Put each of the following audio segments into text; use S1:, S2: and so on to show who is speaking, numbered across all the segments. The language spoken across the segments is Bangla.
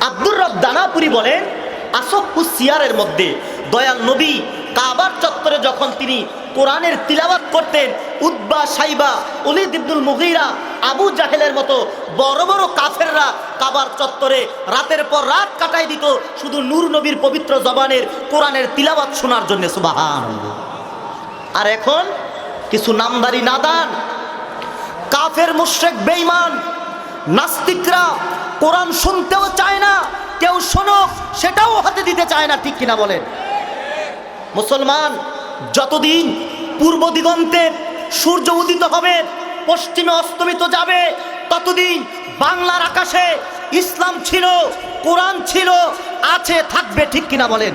S1: আব্দুর রব দানাপুরি বলেন, আসফুস সিয়ারের মধ্যে দয়াল নবী কাবার চত্বরে যখন তিনি কোরআনের তিলাওয়াত করতেন, উতবা, সাইবা, ওলীদ ইবনুল মুগীরা, আবু জাহেলের মতো বড় বড় কাফেররা কাবার চত্বরে রাতের পর রাত কাটাই দিত শুধু নূর নবীর পবিত্র জবানের কোরআনের তিলাওয়াত শোনার জন্য। সুবহানাল্লাহ। আর এখন কিছু নামদারি নাদান কাফের মুশরিক বেঈমান নাস্তিকরা কোরআন শুনতেও চায় না, কেউ শোনক সেটাও হাতে দিতে চায় না, ঠিক কিনা বলেন? মুসলমান যতদিন পূর্ব দিগন্তে সূর্য উদিত হবে, পশ্চিমে অস্তমিত যাবে, ততদিন বাংলার আকাশে ইসলাম ছিল, কোরআন ছিল, আছে, থাকবে, ঠিক কিনা বলেন?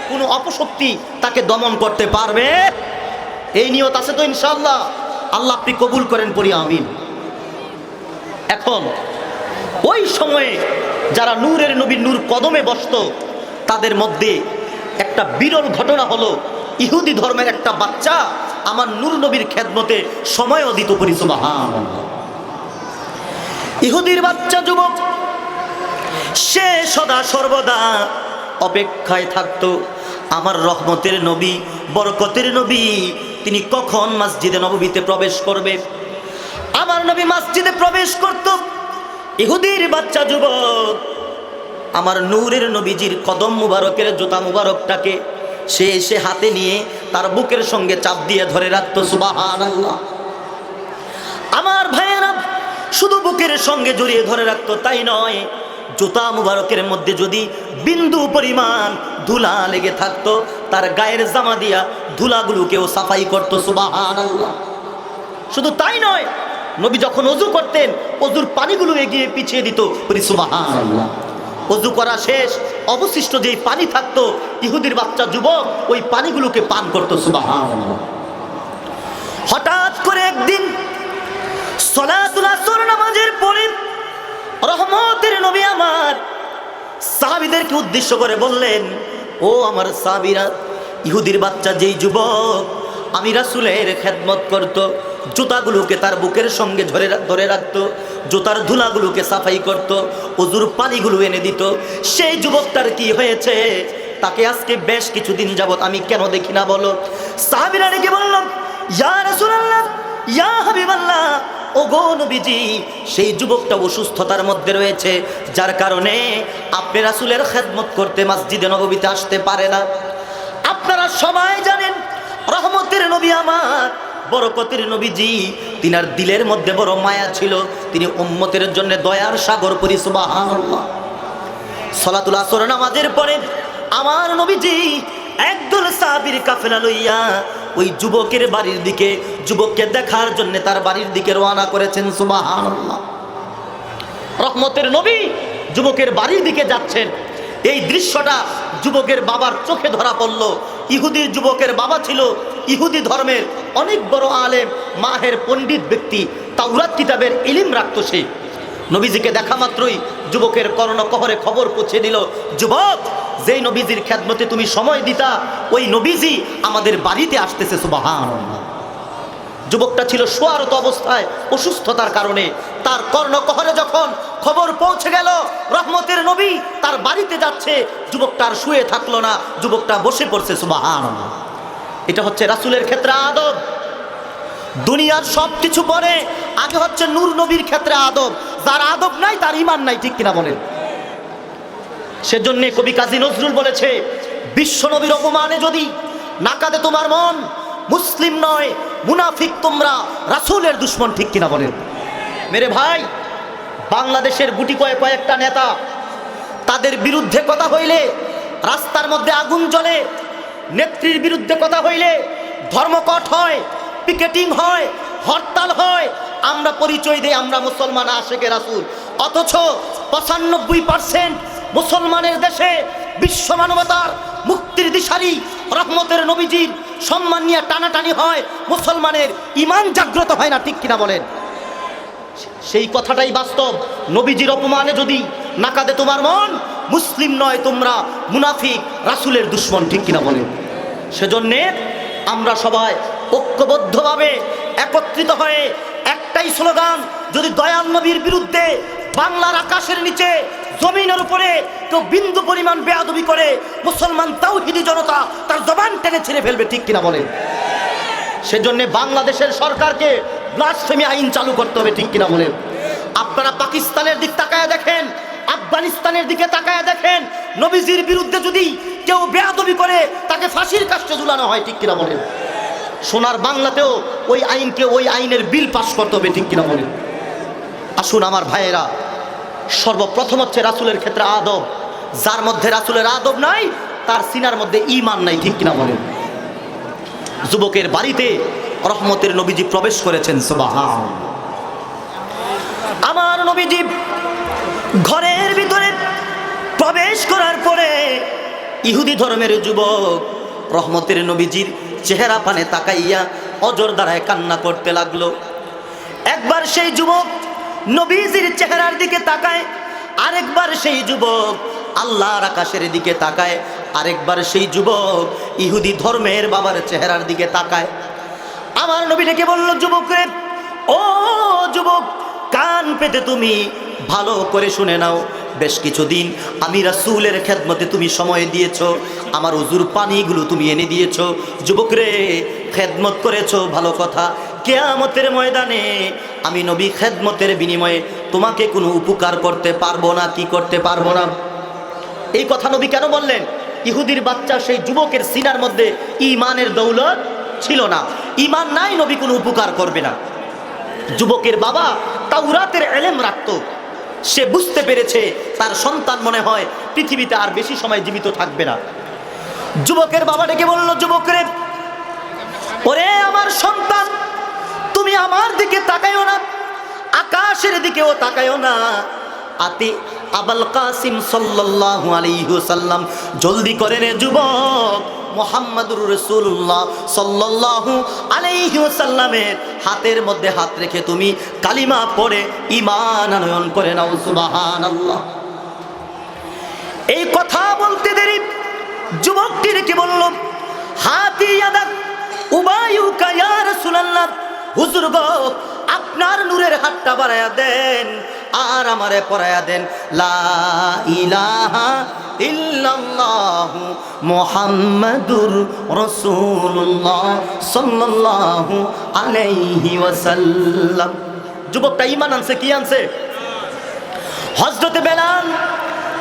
S1: কোনো অপশক্তি তাকে দমন করতে পারবে? এই নিয়ত আছে তো ইনশাআল্লাহ? আল্লাহ আপনি কবুল করেন, পড়ি আমিন। এখন ওই সময়ে যারা নূরের নবীর নূর কদমে বসত তাদের মধ্যে একটা বিরল ঘটনা হলো, ইহুদি ধর্মের একটা বাচ্চা আমার নূর নবীর খেদমতে সময়ও দিত। পড়ি সুবহানাল্লাহ। ইহুদির বাচ্চা যুবক, সে সদা সর্বদা অপেক্ষায় থাকতো আমার রহমতের নবী, বরকতের নবী তিনি কখন মসজিদে নববীতে প্রবেশ করবে। আমার নবী মসজিদে প্রবেশ করত, ইহুদির বাচ্চা যুবক আমার নূরের নবীজির কদম মুবারকের জুতা মুবারকটাকে সে এসে হাতে নিয়ে তার বুকের সঙ্গে চাপ দিয়ে ধরে রাখত। সুবহানাল্লাহ। আমার ভাইয়েরা, শুধু বুকের সঙ্গে জড়িয়ে ধরে রাখতো তাই নয়, জুতা মুবারকের মধ্যে যদি বিন্দু পরিমাণ ধুলা লেগে থাকতো তার গায়ের জামা দিয়া ধুলাগুলোকেও সাফাই করতো। সুবহানাল্লাহ। শুধু তাই নয়, নবী যখন ওযু করতেন ওযুর পানিগুলো এগিয়ে পিছিয়ে দিত। পড়ি সুবহানাল্লাহ। ওযু করা শেষ, অবশিষ্ট যেই পানি থাকতো ইহুদির বাচ্চা যুবক ওই পানিগুলোকে পান করতো। সুবহানাল্লাহ। হঠাৎ করে একদিন সালাতুল আসর নামাজের পরে রহমতের নবী আমার সাহাবীদেরকে উদ্দেশ্য করে বললেন, ও আমার সাহাবীরা, ইহুদির বাচ্চা যেই যুবক আমি রাসূলের খেদমত করত, জুতাগুলোকে তার বুকের সঙ্গে ধরে রাখত, জুতার ধুলাগুলোকে সাফাই করত, ওযুর পানিগুলো এনে দিত, সেই যুবকটার কি হয়েছে? তাকে আজকে বেশ কিছুদিন যাবত আমি কেন দেখি না বলো? সাহাবীরা ডেকে বলল, ইয়া রাসূলুল্লাহ, ইয়া হাবিবাল্লাহ, ওগো নবীজি, সেই যুবকটা অসুস্থতার মধ্যে রয়েছে, যার কারণে আপনি রাসূলের খেদমত করতে মসজিদে নববীতে আসতে পারে না। আপনারা সবাই জানেন রহমতের নবী আমার বরকতের নবীজি, তিনার দিলের মধ্যে বড় মায়া ছিল, তিনি উম্মতের জন্য দয়ার সাগর। পড়ি সুবহানাল্লাহ। সালাতুল আসর নামাজের পরে আমার নবীজি একদল সাহাবীর কাফেলা লইয়া ওই যুবকের বাড়ির দিকে, যুবককে দেখার জন্য তার বাড়ির দিকে রওনা করেছেন। সুবহানাল্লাহ। রহমতের নবী যুবকের বাড়ির দিকে যাচ্ছেন, এই দৃশ্যটা যুবকের বাবার চোখে ধরা পড়ল। ইহুদির যুবকের বাবা ছিল ইহুদি ধর্মের অনেক বড় আলেম, মাহের পণ্ডিত ব্যক্তি, তাওরাত কিতাবের ইলম রাখত। সে নবীজিকে দেখা মাত্রই যুবকের কর্ণকহরে খবর পৌঁছে দিল, যুবক, যেই নবীজির খেদমতে তুমি সময় দিতা ওই নবীজি আমাদের বাড়িতে আসতেছে। সুবহানাল্লাহ। যুবকটা ছিল শোয়ারত অবস্থায় অসুস্থতার কারণে, তার কর্ণকহরে যখন খবর পৌঁছে গেল রহমতের নবী তার বাড়িতে যাচ্ছে, যুবকটা আর শুয়ে থাকলো না, যুবকটা বসে পড়ছে। সুবহানাল্লাহ। এটা হচ্ছে রাসূলের ক্ষেত্রে আদব। দুনিয়ার সব কিছু পরে, আগে হচ্ছে নূর নবীর ক্ষেত্রে আদব। যার আদব নাই তার ঈমান নাই, ঠিক কিনা বলেন? সেজন্য কবি কাজী নজরুল বলেছে, বিশ্ব নবীর অপমানে যদি না কাঁদে তোমার মন, মুসলিম নয় মুনাফিক তোমরা, রাসূলের দুশমন, ঠিক কিনা বলেন? মেরে ভাই, বাংলাদেশের গুটি কয়েকটা নেতা, তাদের বিরুদ্ধে কথা হইলে রাস্তার মধ্যে আগুন জ্বলে, নেত্রীর বিরুদ্ধে কথা হইলে ধর্মঘট হয়, পিকেটিং হয়, হরতাল হয়, আমরা পরিচয় দেই আমরা মুসলমান আশেকে রাসূল। অথচ 95% মুসলমানের দেশে বিশ্ব মানবতার মুক্তির দিশারি রহমতের নবীজির সম্মান নিয়ে টানাটানি হয়, মুসলমানের ঈমান জাগ্রত হয় না, ঠিক কিনা বলেন? সেই কথাটাই বাস্তব। নবীজির অপমানে যদি না কাঁদে তোমার মন, মুসলিম নয় তোমরা, মুনাফিক, রাসূলের দুশমন, ঠিক কিনা বলেন? সেজন্যে আমরা সবাই ঐক্যবদ্ধভাবে একত্রিত হয়ে একটাই স্লোগান, যদি দয়াল নবীর বিরুদ্ধে বাংলার আকাশের নিচে জমিনের উপরে কেউ বিন্দু পরিমাণ বেয়াদবি করে, মুসলমান তাওহীদি জনতা তার জবান টেনে ছিঁড়ে ফেলবে, ঠিক কিনা বলেন? সেজন্য বাংলাদেশের সরকারকে ব্লাসফেমি আইন চালু করতে হবে, ঠিক কিনা বলেন? আপনারা পাকিস্তানের দিক তাকায় দেখেন, আফগানিস্তানের দিকে তাকায় দেখেন, নবীজির বিরুদ্ধে যদি কেউ বেয়াদবি করে তাকে ফাঁসির কাস্টে ঝুলানো হয়, ঠিক কিনা বলেন? সোনার বাংলাতেও ওই আইনকে, ওই আইনের বিল পাস করতে হবে, ঠিক কিনা বলেন? আসুন আমার ভাইয়েরা, সর্বপ্রথম হচ্ছে রাসূলের ক্ষেত্রে আদব। যার মধ্যে রাসূলের আদব নাই তার সিনার মধ্যে ঈমান নাই, ঠিক কিনা বলেন? যুবকের বাড়িতে রহমতের নবীজি প্রবেশ করেছেন, সুবহান। আমার নবীজি ঘরের ভিতরে প্রবেশ করার পরে ইহুদি ধর্মের যুবক রহমতের নবীজির চেহারা পানে তাকাইয়া অজর দ্বারায় কান্না করতে লাগলো। একবার সেই যুবক নবীজির চেহারার দিকে তাকায়, আরেকবার সেই যুবক আল্লাহর আকাশের দিকে তাকায়, আরেকবার সেই যুবক ইহুদি ধর্মের বাবার চেহারার দিকে তাকায়। আমার নবী ডেকে বলল, যুবক রে, ও যুবক, কান পেতে তুমি ভালো করে শুনে নাও। বেশ কিছুদিন আমি রাসূলের খেদমতে তুমি সময় দিয়েছো, আমার উজুর পানিগুলো তুমি এনে দিয়েছো। যুবক রে, খেদমত করেছো, ভালো কথা। কিয়ামতের ময়দানে আমি নবী খেদমতের বিনিময়ে তোমাকে কোনো উপকার করতে পারবো না। কি করতে পারবো না? এই কথা নবী কেন বললেন? ইহুদির বাচ্চা সেই যুবকের সিনার মধ্যে ঈমানের দৌলত ছিল না। ঈমান নাই, নবী কোনো উপকার করবে না। যুবকের বাবা তাওরাতের ইলম রাখতো, সে বুঝতে পেরেছে তার সন্তান মনে হয় পৃথিবীতে আর বেশি সময় জীবিত থাকবে না। যুবকের বাবা ডেকে বলল, যুবক রে, ওরে আমার সন্তান, তুমি আমার দিকে তাকায়ও না, আকাশের দিকেও তাকায়ও না। আতি আবুল কাসিম সাল্লাল্লাহু আলাইহি ওয়াসাল্লাম, জলদি করে রে যুবক, মুহাম্মাদুর রাসূলুল্লাহ সাল্লাল্লাহু আলাইহি ওয়াসাল্লামের হাতের মধ্যে হাত রেখে তুমি কালিমা পড়ে ঈমান আনয়ন করে নাও, সুবহানাল্লাহ। এই কথা বলতে দেরি যুবকটি কি বলল, হাতি ইয়াদাক উবায়ুকা ইয়া রাসূলুল্লাহ, হুজুর গো, আপনার নূরের হাতটা বাড়ায়া দেন আর আমারে পড়ায়া দেন, লা ইলাহা ইল্লাল্লাহু মুহাম্মাদুর রাসূলুল্লাহ সাল্লাল্লাহু আলাইহি ওয়াসাল্লাম। যুবকটা ঈমান আনছে, কি আনছে? হযরতে বেলাল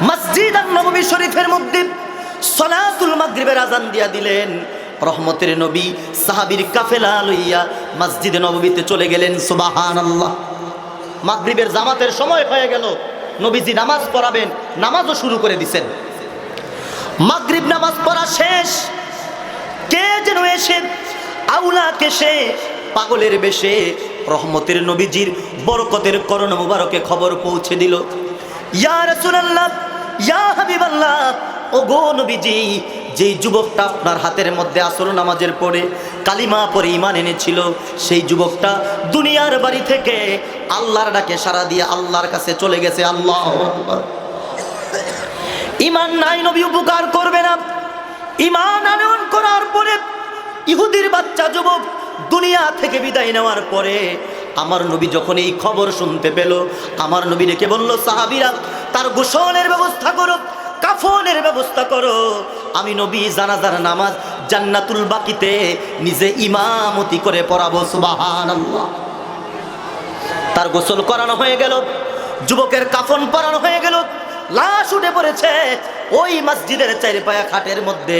S1: মসজিদ নববী শরীফের মধ্যে সালাতুল মাগরিবের আযান দিয়া দিলেন। রহমতের নবী সাহাবীর কাফেলা লইয়া মসজিদে নববীতে চলে গেলেন, সুবহানাল্লাহ। মাগরিবের জামাতের সময় হয়ে গেল, নবীজি নামাজ পড়াবেন, নামাজও শুরু করে দিছেন। মাগরিব নামাজ পড়া শেষ, কে যেন এসে আউলাকে সে পাগলের বেশে রহমতের নবীজির বরকতের করণ মুবারকে খবর পৌঁছে দিল। ইয়া রাসূলুল্লাহ, ইয়া হাবিবাল্লাহ, ওগো নবীজি, যেই যুবকটা আপনার হাতের মধ্যে আসর নামাজের পরে কালিমা পরে ঈমান এনেছিল, সেই যুবকটা দুনিয়ার বাড়ি থেকে আল্লাহর ডাকে সাড়া দিয়ে আল্লাহর কাছে চলে গেছে। আল্লাহু আকবার। ঈমান নাই, নবী উপকার করবে না। ঈমান আনয়ন করার পরে ইহুদির বাচ্চা যুবক দুনিয়া থেকে বিদায় নেওয়ার পরে আমার নবী যখন এই খবর শুনতে পেল, আমার নবী ডেকে বলল, সাহাবীরা, তার গোসলের ব্যবস্থা করো, কাফনের ব্যবস্থা করো। আমি নবী জানাজার নামাজ জান্নাতুল বাকিতে নিজে ইমামতি করে পড়াবো, সুবহানাল্লাহ। তার গোসল করানো হয়ে গেল, যুবকের কাফন পরানো হয়ে গেল, লাশ উঠে পড়েছে ওই মসজিদের চারিপায়া খাটের মধ্যে।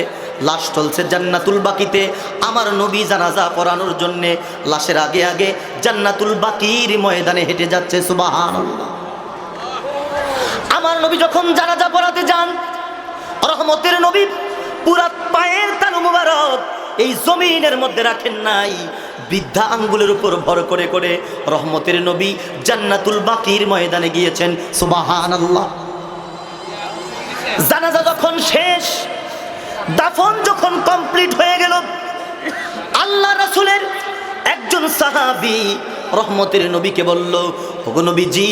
S1: লাশ চলছে জান্নাতুল বাকিতে। আমার নবী জানাজা পড়ানোর জন্য লাশের আগে আগে জান্নাতুল বাকির ময়দানে হেঁটে যাচ্ছে, সুবহানাল্লাহ। আমার নবী যখন জানাজা পড়াতে যান, রহমতের নবী পুরা পায়ের তালু মুবারক এই জমিনের মধ্যে রাখেন নাই, বৃদ্ধা আঙ্গুলের উপর ভর করে করে রহমতের নবী জান্নাতুল বাকির ময়দানে গিয়েছেন, সুবহানাল্লাহ। জানাজা যখন শেষ, দাফন যখন কমপ্লিট হয়ে গেল, আল্লাহ রাসূলের একজন সাহাবী রহমতের নবীকে বলল, ওগো নবীজি,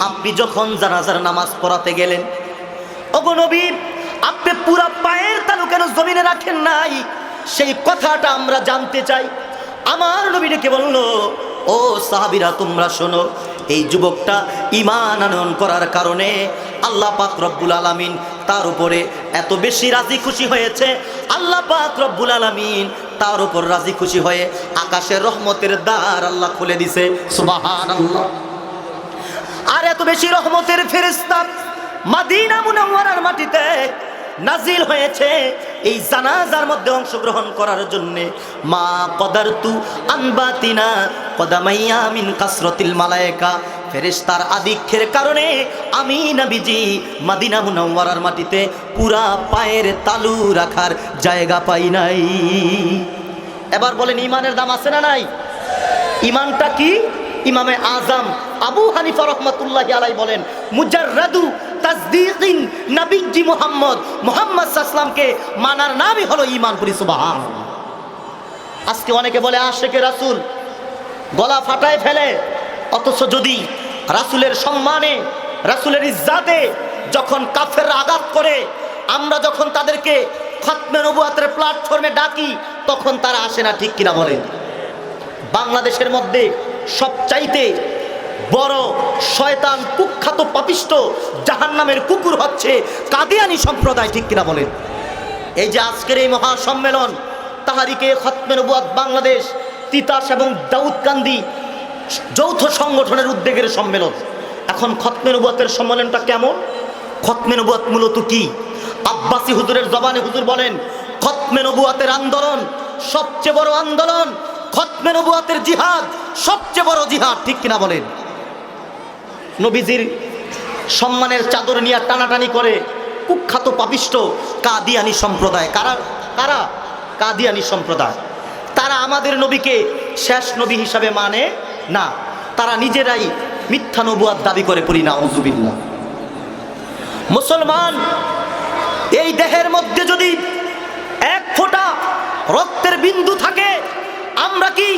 S1: আপনি যখন জানাজার নামাজ পড়াতে গেলেন, ওগো নবী, আপনি পুরা পায়ের তালু কেন জমিনে রাখেন নাই? সেই কথাটা আমরা জানতে চাই। আমার নবী ডেকে বলল, ও সাহাবীরা, তোমরা শোনো, এই যুবকটা ঈমান আনয়ন করার কারণে আল্লাহ পাক রব্বুল আলামিন তার উপরে এত বেশি রাজি খুশি হয়েছে। আল্লাহ পাক রব্বুল আলামিন তার উপর রাজি খুশি হয়ে আকাশের রহমতের দ্বার আল্লাহ খুলে দিছে, সুবহানাল্লাহ। আর এত বেশি রহমতের ফেরেশতা মদিনা মুনাওয়ারার মাটিতে নাজিল হয়েছে এই জানাজার মধ্যে অংশগ্রহণ করার জন্য। মা কদারতু আনবাতিনা কদামাইয়া মিন কাসরাতিল মালায়েকা, ফেরেশতার আধিক্যের কারণে আমি নবীজি মদিনা মুনাওয়ারার মাটিতে পুরা পায়ের তালু রাখার জায়গা পাই নাই। এবার বলেন ঈমানের দাম আছে না নাই? ঈমানটা কি? ইমামে আজম আবু হানিফা রহমাতুল্লাহি আলাইহি বলেন, মুজাররাদু তাসদীকিন নবীজি মুহাম্মদ সাল্লাল্লাহু আলাইহি ওয়াসাল্লামকে মানার নামই হলো ঈমান। করি সুবহানাল্লাহ। আজকে অনেকে বলে আশিকে রাসূল, গলা ফাটায় ফেলে, অথচ যদি রাসূলের সম্মানে, রাসূলের ইজ্জতে যখন কাফেররা আঘাত করে, আমরা যখন তাদেরকে খতমে নবুয়তের প্ল্যাটফর্মে ডাকি তখন তারা আসে না, ঠিক কিনা বলেন? বাংলাদেশের মধ্যে সবচাইতে বড় শয়তান, কুখ্যাত, পাপিষ্ট, জাহান্নামের কুকুর হচ্ছে কাদিয়ানী সম্প্রদায়, ঠিক কিনা বলেন? এই যে আজকের এই মহাসম্মেলন তাহরিকে খতমে নবুয়ত বাংলাদেশ, তিতাস এবং দাউদকান্দি যৌথ সংগঠনের উদ্যোগের সম্মেলন। এখন খতমে নবুয়তের সম্মেলনটা কেমন? খতমে নবুয়ত মূলত কি? আব্বাসী হুজুরের জবানে হুজুর বলেন, খতমে নবুয়তের আন্দোলন সবচেয়ে বড় আন্দোলন, খতমে নবুয়তের জিহাদ সবচেয়ে বড় জিহাদ, ঠিক কিনা বলেন? নবীজির সম্মানের চাদর নিয়ে টানাটানি করে কুখ্যাত পাপিষ্ট কাদিয়ানী সম্প্রদায়। কারা? কারা? কাদিয়ানী সম্প্রদায়। তারা আমাদের নবীকে শেষ নবী হিসাবে মানে না, তারা নিজেরাই মিথ্যা নবুয়ত দাবি করে, পড়ি নাউযুবিল্লাহ। মুসলমান, এই দেহের মধ্যে যদি এক ফোঁটা রক্তের বিন্দু থাকে, আমরা কি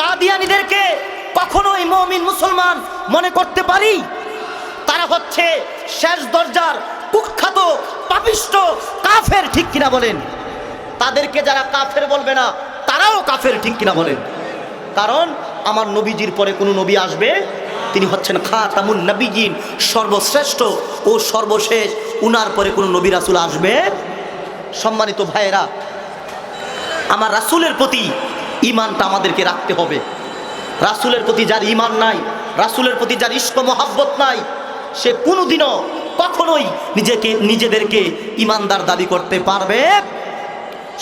S1: কাদিয়ানীদেরকে কখনোই মুমিন মুসলমান মনে করতে পারি? তারা হচ্ছে শেষ দরজার কুখ্যাত পাপিষ্ট কাফের, ঠিক কিনা বলেন? তাদেরকে যারা কাফের বলবে না তারাও কাফের, ঠিক কিনা বলেন? কারণ আমার নবীজির পরে কোনো নবী আসবে, তিনি হচ্ছেন খাতামুন নবীয়িন, সর্বশ্রেষ্ঠ ও সর্বশেষ। উনার পরে কোনো নবী রাসূল আসবে? সম্মানিত ভাইয়েরা, আমার রাসূলের প্রতি ঈমানটা আমাদেরকে রাখতে হবে। রাসূলের প্রতি যার ঈমান নাই, রাসূলের প্রতি যার ইশক মহাব্বত নাই, সে কোনোদিনও কখনোই নিজেদেরকে ঈমানদার দাবি করতে পারবে।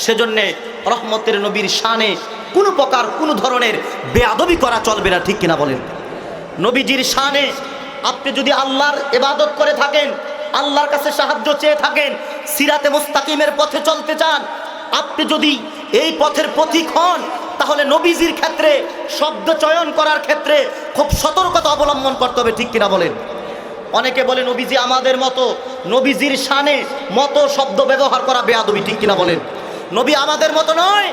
S1: সেজন্যে রহমতের নবীর শানে কোনো প্রকার কোনো ধরনের বেয়াদবি করা চলবে না, ঠিক কিনা বলেন? নবীজির শানে আপনি যদি আল্লাহর ইবাদত করে থাকেন, আল্লাহর কাছে সাহায্য চেয়ে থাকেন, সিরাতে মুস্তাকিমের পথে চলতে চান, আপনি যদি এই পথের পথিক হন, তাহলে নবীজির ক্ষেত্রে শব্দ চয়ন করার ক্ষেত্রে খুব সতর্কতা অবলম্বন করতে হবে, ঠিক কিনা বলেন? অনেকে বলে নবীজি আমাদের মতো, নবীজির শানে মতো শব্দ ব্যবহার করা বেয়াদবি, ঠিক কিনা বলেন? নবী আমাদের মতো নয়।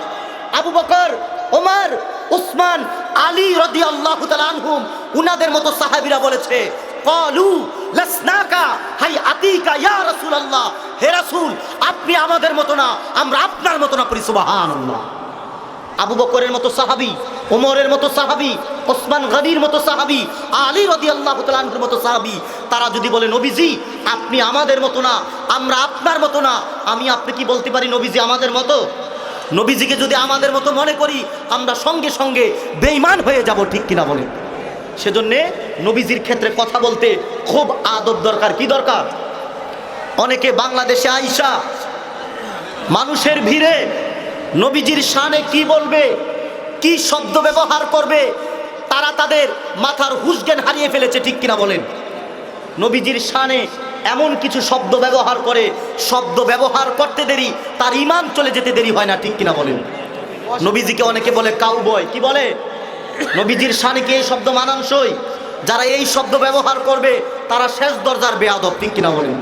S1: আবু বকর, ওমর, উসমান, আলী রাদিয়াল্লাহু তাআলা আনহুম, উনাদের মতো সাহাবীরা বলেছে, ক্বালু লাসনাকা হাইআতিকা ইয়া রাসূলুল্লাহ, হে রাসূল আপনি আমাদের মতো না, আমরা আপনার মতো না। পড়ি সুবহানাল্লাহ। আবু বকরের মতো সাহাবী, ওমরের মতো সাহাবী, ওসমান গনির মতো সাহাবী, আলী রাদিয়াল্লাহু তাআলা আনহুর মতো সাহাবী, তারা যদি বলে নবীজি আপনি আমাদের মতো না, আমরা আপনার মতো না, আমি আপনি কি বলতে পারি নবীজি আমাদের মতো? নবীজিকে যদি আমাদের মতো মনে করি, আমরা সঙ্গে সঙ্গে বেঈমান হয়ে যাব, ঠিক কিনা বলেন? সেজন্যে নবীজির ক্ষেত্রে কথা বলতে খুব আদব দরকার। কি দরকার? অনেকে বাংলাদেশে আইসা মানুষের ভিড়ে নবীজির শানে কি বলবে, কি শব্দ ব্যবহার করবে, তারা তাদের মাথার হুঁশ জ্ঞান হারিয়ে ফেলেছে, ঠিক কিনা বলেন? নবীজির শানে এমন কিছু শব্দ ব্যবহার করে, শব্দ ব্যবহার করতে দেরি তার ঈমান চলে যেতে দেরি হয় না, ঠিক কিনা বলেন? নবীজিকে অনেকে বলে কাউবয়। কি বলে? নবীজির শানে কি এই শব্দ মানানসই? যারা এই শব্দ ব্যবহার করবে তারা শেষ দরজার বেয়াদব, ঠিক কিনা বলেন?